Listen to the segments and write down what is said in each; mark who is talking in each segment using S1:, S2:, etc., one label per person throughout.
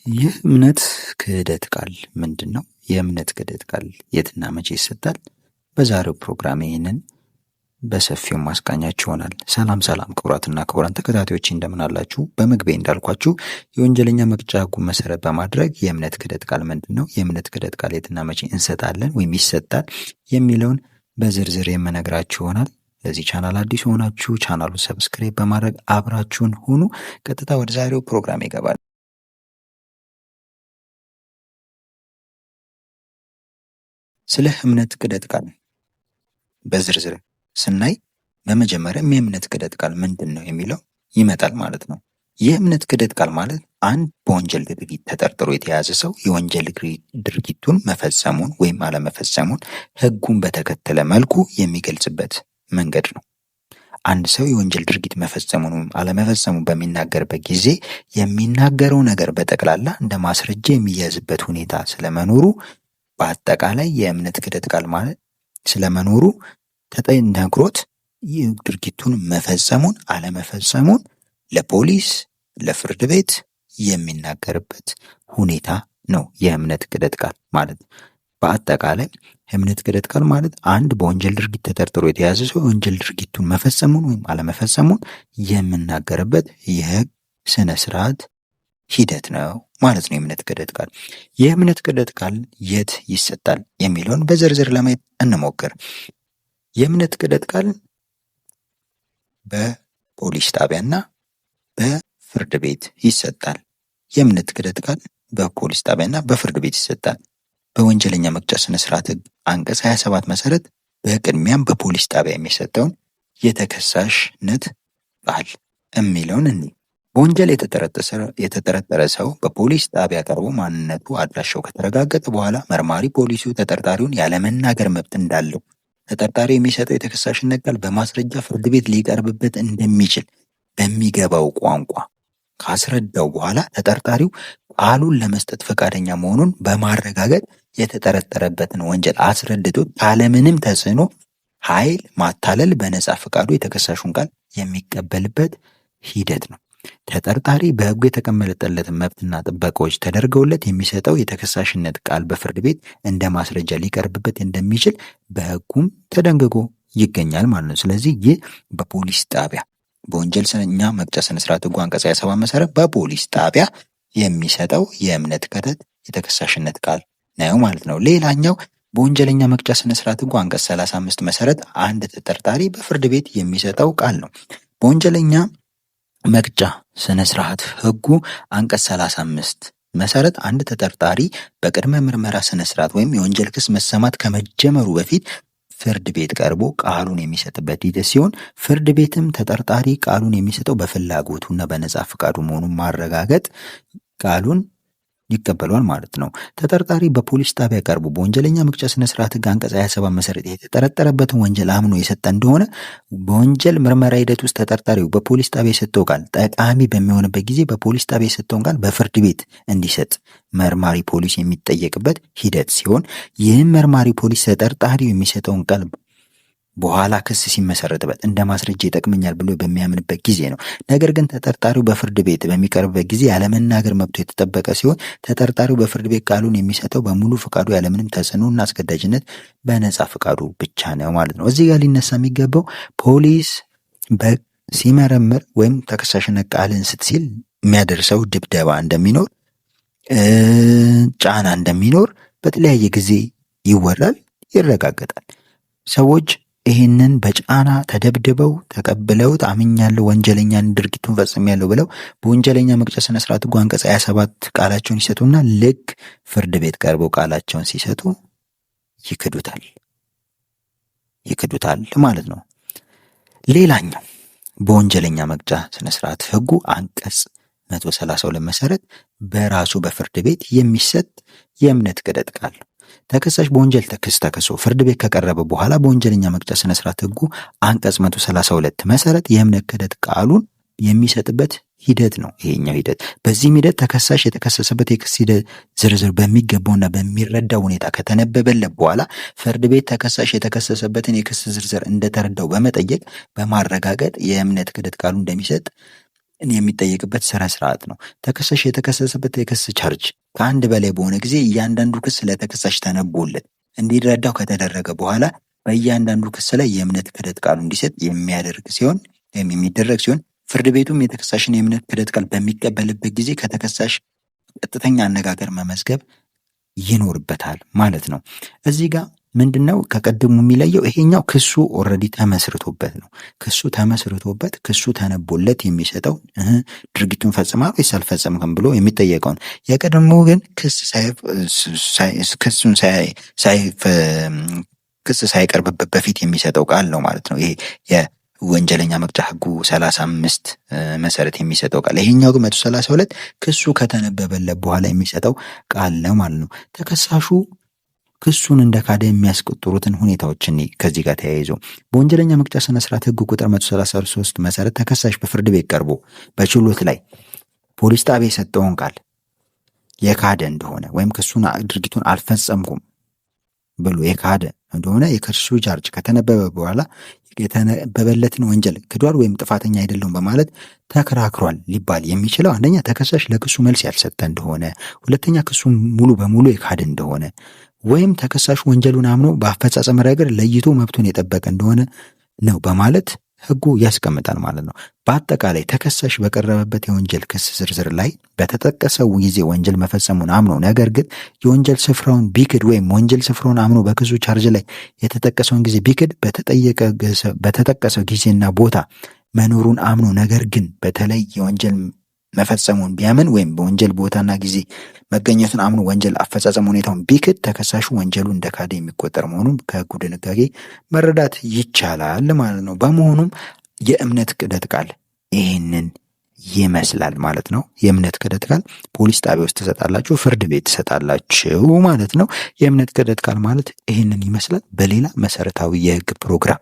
S1: የእምነት ክህደት ቃል ምንድን ነው? የእምነት ክህደት ቃል የትና መቼ ይሰጣል? በዛሬው ፕሮግራም ይህንን በሰፊው ማስቃኛችሁ ይሆናል። ሰላም ክቡራትና ክቡራን ተከታታዮች እንደምን አላችሁ? በመግቢያ እንዳልኳችሁ የወንጀለኛ መቅጫ ሕጉን መሰረት በማድረግ የእምነት ክህደት ቃል ምንድን ነው፣ የእምነት ክህደት ቃል የትና መቼ እንሰጣለን ወይም ይሰጣል የሚለውን በዝርዝር የምነግራችሁ ይሆናል። ለዚህ ቻናል አዲስ ሆናችሁ ቻናሉን ሰብስክራይብ በማድረግ አብራችሁን ሁኑ። ቀጥታ ወደ ዛሬው ፕሮግራም ይገባል። ስለ እምነት ክህደት ቃል በዝርዝር ስናይ በመጀመሪያ የእምነት ክህደት ቃል ምንድን ነው የሚለው ይመጣል ማለት ነው። የእምነት ክህደት ቃል ማለት አንድ በወንጀል ድርጊት ተጠርጥሮ የተያዘ ሰው የወንጀል ድርጊቱን መፈጸሙን ወይም አለመፈጸሙን ሕጉን በተከተለ መልኩ የሚገልጽበት መንገድ ነው። አንድ ሰው የወንጀል ድርጊት መፈጸሙን ወይም አለመፈጸሙን በሚናገርበት ጊዜ የሚናገረው ነገር በጠቅላላ እንደ ማስረጃ የሚያዝበት ሁኔታ ስለመኖሩ በአጠቃላይ የእምነት ክህደት ቃል ማለት ስለመኖሩ ተነግሮት ይህ ድርጊቱን መፈጸሙን አለመፈጸሙን ለፖሊስ ለፍርድ ቤት የሚናገርበት ሁኔታ ነው የእምነት ክህደት ቃል ማለት። በአጠቃላይ የእምነት ክህደት ቃል ማለት አንድ በወንጀል ድርጊት ተጠርጥሮ የተያዘ ሰው የወንጀል ድርጊቱን መፈጸሙን ወይም አለመፈጸሙን የምናገርበት የህግ ስነ ስርዓት ሂደት ነው ማለት ነው የእምነት ክህደት ቃል። የእምነት ክህደት ቃል የት ይሰጣል የሚለውን በዝርዝር ለማየት እንሞክር። የእምነት ክህደት ቃል በፖሊስ ጣቢያና በፍርድ ቤት ይሰጣል። የእምነት ክህደት ቃል በፖሊስ ጣቢያና በፍርድ ቤት ይሰጣል። በወንጀለኛ መቅጫ ስነ ስርዓት ህግ አንቀጽ 27 መሰረት በቅድሚያም በፖሊስ ጣቢያ የሚሰጠውን የተከሳሽነት ቃል የሚለውን እንይ። በወንጀል የተጠረጠረ ሰው በፖሊስ ጣቢያ ቀርቦ ማንነቱ አድራሻው ከተረጋገጠ በኋላ መርማሪ ፖሊሱ ተጠርጣሪውን ያለመናገር መብት እንዳለው ተጠርጣሪው የሚሰጠው የተከሳሽነት ቃል በማስረጃ ፍርድ ቤት ሊቀርብበት እንደሚችል በሚገባው ቋንቋ ካስረዳው በኋላ ተጠርጣሪው ቃሉን ለመስጠት ፈቃደኛ መሆኑን በማረጋገጥ የተጠረጠረበትን ወንጀል አስረድቶ ካለምንም ተጽዕኖ ኃይል ማታለል በነጻ ፈቃዱ የተከሳሹን ቃል የሚቀበልበት ሂደት ነው። ተጠርጣሪ በሕጉ የተቀመጠለትን መብትና ጥበቃዎች ተደርገውለት የሚሰጠው የተከሳሽነት ቃል በፍርድ ቤት እንደ ማስረጃ ሊቀርብበት እንደሚችል በሕጉም ተደንግጎ ይገኛል ማለት ነው። ስለዚህ ይህ በፖሊስ ጣቢያ በወንጀለኛ መቅጫ ስነ ስርዓት ሕጉ አንቀጽ 27 መሰረት በፖሊስ ጣቢያ የሚሰጠው የእምነት ክህደት የተከሳሽነት ቃል ነው ማለት ነው። ሌላኛው በወንጀለኛ መቅጫ ስነ ስርዓት ሕጉ አንቀጽ 35 መሰረት አንድ ተጠርጣሪ በፍርድ ቤት የሚሰጠው ቃል ነው። በወንጀለኛ መቅጫ ስነ ስርዓት ሕጉ አንቀጽ 35 መሰረት አንድ ተጠርጣሪ በቅድመ ምርመራ ስነ ስርዓት ወይም የወንጀል ክስ መሰማት ከመጀመሩ በፊት ፍርድ ቤት ቀርቦ ቃሉን የሚሰጥበት ሂደት ሲሆን ፍርድ ቤትም ተጠርጣሪ ቃሉን የሚሰጠው በፍላጎቱና በነጻ ፈቃዱ መሆኑን ማረጋገጥ ቃሉን ይቀበሏል ማለት ነው። ተጠርጣሪ በፖሊስ ጣቢያ ቀርቦ በወንጀለኛ መቅጫ ስነ ስርዓት ሕግ አንቀጽ 27 መሰረት የተጠረጠረበትን ወንጀል አምኖ የሰጠ እንደሆነ በወንጀል ምርመራ ሂደት ውስጥ ተጠርጣሪው በፖሊስ ጣቢያ የሰጠው ቃል ጠቃሚ በሚሆንበት ጊዜ በፖሊስ ጣቢያ የሰጠውን ቃል በፍርድ ቤት እንዲሰጥ መርማሪ ፖሊስ የሚጠየቅበት ሂደት ሲሆን ይህም መርማሪ ፖሊስ ተጠርጣሪው የሚሰጠውን ቃል በኋላ ክስ ሲመሰረትበት እንደ ማስረጃ ይጠቅመኛል ብሎ በሚያምንበት ጊዜ ነው። ነገር ግን ተጠርጣሪው በፍርድ ቤት በሚቀርብበት ጊዜ ያለመናገር መብቱ የተጠበቀ ሲሆን ተጠርጣሪው በፍርድ ቤት ቃሉን የሚሰጠው በሙሉ ፈቃዱ ያለምንም ተጽዕኖና አስገዳጅነት በነጻ ፈቃዱ ብቻ ነው ማለት ነው። እዚህ ጋር ሊነሳ የሚገባው ፖሊስ ሲመረምር ወይም ተከሳሽነት ቃልን ስጥ ሲል የሚያደርሰው ድብደባ እንደሚኖር፣ ጫና እንደሚኖር በተለያየ ጊዜ ይወራል፣ ይረጋገጣል። ሰዎች ይህንን በጫና ተደብድበው ተቀብለውት አምኛለሁ ወንጀለኛን ድርጊቱን ፈጽሜያለሁ ብለው በወንጀለኛ መቅጫ ስነ ስርዓት ሕጉ አንቀጽ 27 ቃላቸውን ይሰጡና ልክ ፍርድ ቤት ቀርበው ቃላቸውን ሲሰጡ ይክዱታል ማለት ነው። ሌላኛው በወንጀለኛ መቅጫ ስነ ስርዓት ሕጉ አንቀጽ 132 መሰረት በራሱ በፍርድ ቤት የሚሰጥ የእምነት ክህደት ቃል ነው። ተከሳሽ በወንጀል ክስ ተከሶ ፍርድ ቤት ከቀረበ በኋላ በወንጀለኛ መቅጫ ስነ ስርዓት ሕጉ አንቀጽ 132 መሰረት የእምነት ክህደት ቃሉን የሚሰጥበት ሂደት ነው ይሄኛው ሂደት። በዚህም ሂደት ተከሳሽ የተከሰሰበት የክስ ሂደት ዝርዝር በሚገባውና በሚረዳው ሁኔታ ከተነበበለት በኋላ ፍርድ ቤት ተከሳሽ የተከሰሰበትን የክስ ዝርዝር እንደተረዳው በመጠየቅ በማረጋገጥ የእምነት ክህደት ቃሉ እንደሚሰጥ የሚጠየቅበት ስነ ስርዓት ነው። ተከሳሽ የተከሰሰበት የክስ ቻርጅ ከአንድ በላይ በሆነ ጊዜ እያንዳንዱ ክስ ለተከሳሽ ተነቦለት እንዲረዳው ከተደረገ በኋላ በእያንዳንዱ ክስ ላይ የእምነት ክህደት ቃሉ እንዲሰጥ የሚደረግ ሲሆን ፍርድ ቤቱም የተከሳሽን የእምነት ክህደት ቃል በሚቀበልበት ጊዜ ከተከሳሽ ቀጥተኛ አነጋገር መመዝገብ ይኖርበታል ማለት ነው። እዚህ ጋር ምንድነው ከቀድሙ የሚለየው? ይሄኛው ክሱ ኦልሬዲ ተመስርቶበት ነው። ክሱ ተመስርቶበት ክሱ ተነቦለት የሚሰጠው ድርጊቱን ፈጽሟል ወይስ አልፈጸምክም ብሎ የሚጠየቀውን። የቀድሞ ግን ክስ ሳይቀርብበት በፊት የሚሰጠው ቃል ነው ማለት ነው። ይሄ የወንጀለኛ መቅጫ ህጉ 35 መሰረት የሚሰጠው ቃል። ይሄኛው ግን 132 ክሱ ከተነበበለት በኋላ የሚሰጠው ቃል ነው ማለት ነው። ተከሳሹ ክሱን እንደ ካደ የሚያስቆጥሩትን ሁኔታዎችን ከዚህ ጋር ተያይዞ በወንጀለኛ መቅጫ ስነ ስርዓት ህግ ቁጥር 133 መሰረት ተከሳሽ በፍርድ ቤት ቀርቦ በችሎት ላይ ፖሊስ ጣቢያ የሰጠውን ቃል የካደ እንደሆነ ወይም ክሱን ድርጊቱን አልፈጸምኩም ብሎ የካደ እንደሆነ የክሱ ቻርጅ ከተነበበ በኋላ የተነበበለትን ወንጀል ክዷል ወይም ጥፋተኛ አይደለውም በማለት ተከራክሯል ሊባል የሚችለው አንደኛ ተከሳሽ ለክሱ መልስ ያልሰጠ እንደሆነ፣ ሁለተኛ ክሱ ሙሉ በሙሉ የካደ እንደሆነ ወይም ተከሳሹ ወንጀሉን አምኖ በአፈጻጸም ረገድ ለይቶ መብቱን የጠበቀ እንደሆነ ነው በማለት ህጉ ያስቀምጣል ማለት ነው። በአጠቃላይ ተከሳሽ በቀረበበት የወንጀል ክስ ዝርዝር ላይ በተጠቀሰው ጊዜ ወንጀል መፈጸሙን አምኖ ነገር ግን የወንጀል ስፍራውን ቢክድ ወይም ወንጀል ስፍራውን አምኖ በክሱ ቻርጅ ላይ የተጠቀሰውን ጊዜ ቢክድ በተጠቀሰው ጊዜና ቦታ መኖሩን አምኖ ነገር ግን በተለይ የወንጀል መፈጸሙን ቢያምን ወይም በወንጀል ቦታና ጊዜ መገኘቱን አምኖ ወንጀል አፈጻጸም ሁኔታውን ቢክድ ተከሳሹ ወንጀሉ እንደ ካደ የሚቆጠር መሆኑን ከህጉ ድንጋጌ መረዳት ይቻላል ማለት ነው። በመሆኑም የእምነት ክህደት ቃል ይህንን ይመስላል ማለት ነው። የእምነት ክህደት ቃል ፖሊስ ጣቢያ ውስጥ ትሰጣላችሁ፣ ፍርድ ቤት ትሰጣላችሁ ማለት ነው። የእምነት ክህደት ቃል ማለት ይህንን ይመስላል። በሌላ መሰረታዊ የህግ ፕሮግራም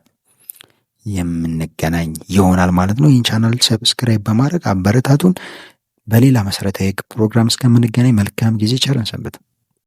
S1: የምንገናኝ ይሆናል ማለት ነው። ይህን ቻናል ሰብስክራይብ በማድረግ አበረታቱን። በሌላ መሰረታዊ የህግ ፕሮግራም እስከምንገናኝ መልካም ጊዜ፣ ቸር እንሰንብት።